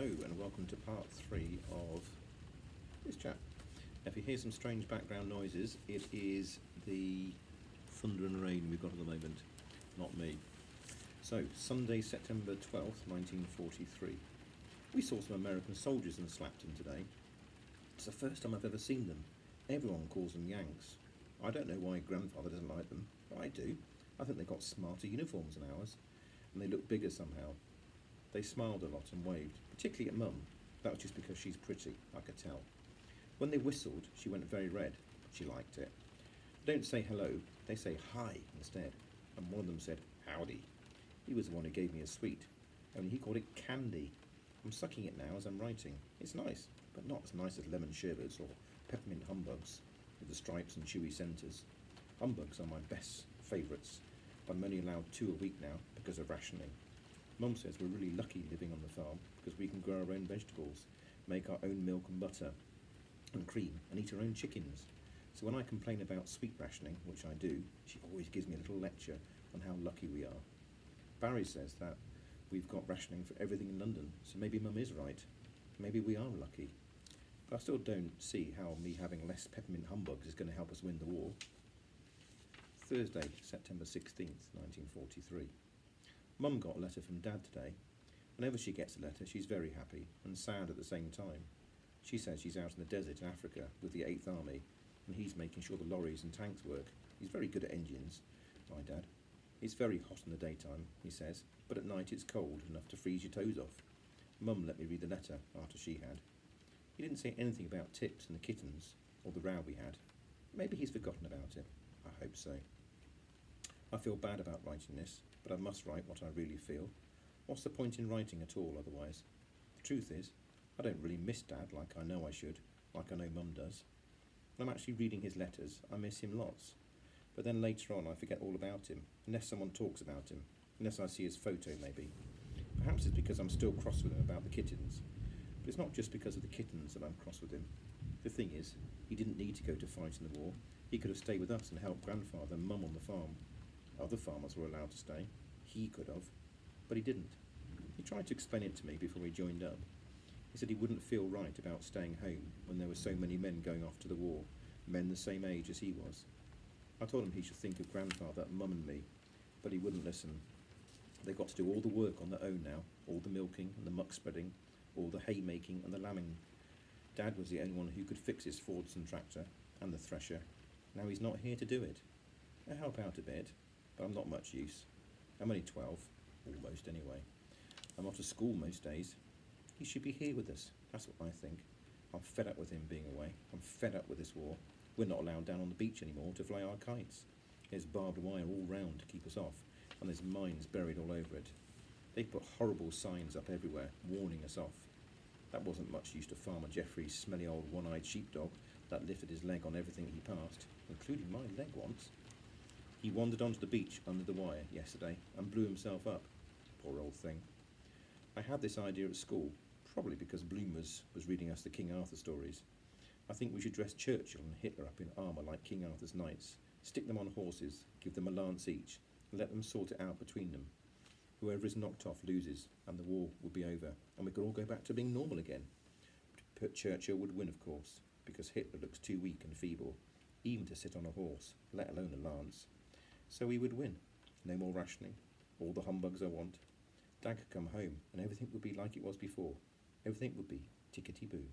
Hello and welcome to part 3 of this chat. If you hear some strange background noises, it is the thunder and rain we've got at the moment, not me. So, Sunday, September 12th, 1943. We saw some American soldiers in Slapton today. It's the first time I've ever seen them. Everyone calls them Yanks. I don't know why Grandfather doesn't like them, but I do. I think they've got smarter uniforms than ours, and they look bigger somehow. They smiled a lot and waved, particularly at Mum. That was just because she's pretty, I could tell. When they whistled, she went very red, but she liked it. They don't say hello, they say hi instead, and one of them said howdy. He was the one who gave me a sweet, only he called it candy. I'm sucking it now as I'm writing. It's nice, but not as nice as lemon sherbets or peppermint humbugs with the stripes and chewy centres. Humbugs are my best favourites, but I'm only allowed 2 a week now because of rationing. Mum says we're really lucky living on the farm because we can grow our own vegetables, make our own milk and butter and cream, and eat our own chickens. So when I complain about sweet rationing, which I do, she always gives me a little lecture on how lucky we are. Barry says that we've got rationing for everything in London, so maybe Mum is right. Maybe we are lucky. But I still don't see how me having less peppermint humbugs is going to help us win the war. Thursday, September 16th, 1943. Mum got a letter from Dad today. Whenever she gets a letter, she's very happy and sad at the same time. She says she's out in the desert in Africa with the 8th Army, and he's making sure the lorries and tanks work. He's very good at engines, my dad. It's very hot in the daytime, he says, but at night it's cold enough to freeze your toes off. Mum let me read the letter after she had. He didn't say anything about Tips and the kittens, or the row we had. Maybe he's forgotten about it. I hope so. I feel bad about writing this, but I must write what I really feel. What's the point in writing at all otherwise? The truth is, I don't really miss Dad like I know I should, like I know Mum does. When I'm actually reading his letters, I miss him lots. But then later on I forget all about him, unless someone talks about him, unless I see his photo maybe. Perhaps it's because I'm still cross with him about the kittens. But it's not just because of the kittens that I'm cross with him. The thing is, he didn't need to go to fight in the war. He could have stayed with us and helped Grandfather and Mum on the farm. Other farmers were allowed to stay. He could have, but he didn't. He tried to explain it to me before he joined up. He said he wouldn't feel right about staying home when there were so many men going off to the war, men the same age as he was. I told him he should think of Grandfather, Mum and me, but he wouldn't listen. They got to do all the work on their own now, all the milking and the muck spreading, all the hay making and the lambing. Dad was the only one who could fix his Fordson tractor and the thresher. Now he's not here to do it. I help out a bit, but I'm not much use. I'm only 12, almost anyway. I'm off to school most days. He should be here with us, that's what I think. I'm fed up with him being away. I'm fed up with this war. We're not allowed down on the beach anymore to fly our kites. There's barbed wire all round to keep us off, and there's mines buried all over it. They've put horrible signs up everywhere, warning us off. That wasn't much use to Farmer Jeffrey's smelly old one-eyed sheepdog that lifted his leg on everything he passed, including my leg once. He wandered onto the beach under the wire yesterday and blew himself up. Poor old thing. I had this idea at school, probably because Bloom was reading us the King Arthur stories. I think we should dress Churchill and Hitler up in armour like King Arthur's knights, stick them on horses, give them a lance each, and let them sort it out between them. Whoever is knocked off loses, and the war would be over, and we could all go back to being normal again. But Churchill would win, of course, because Hitler looks too weak and feeble, even to sit on a horse, let alone a lance. So we would win. No more rationing, all the humbugs I want. Dad could come home and everything would be like it was before. Everything would be tickety-boo.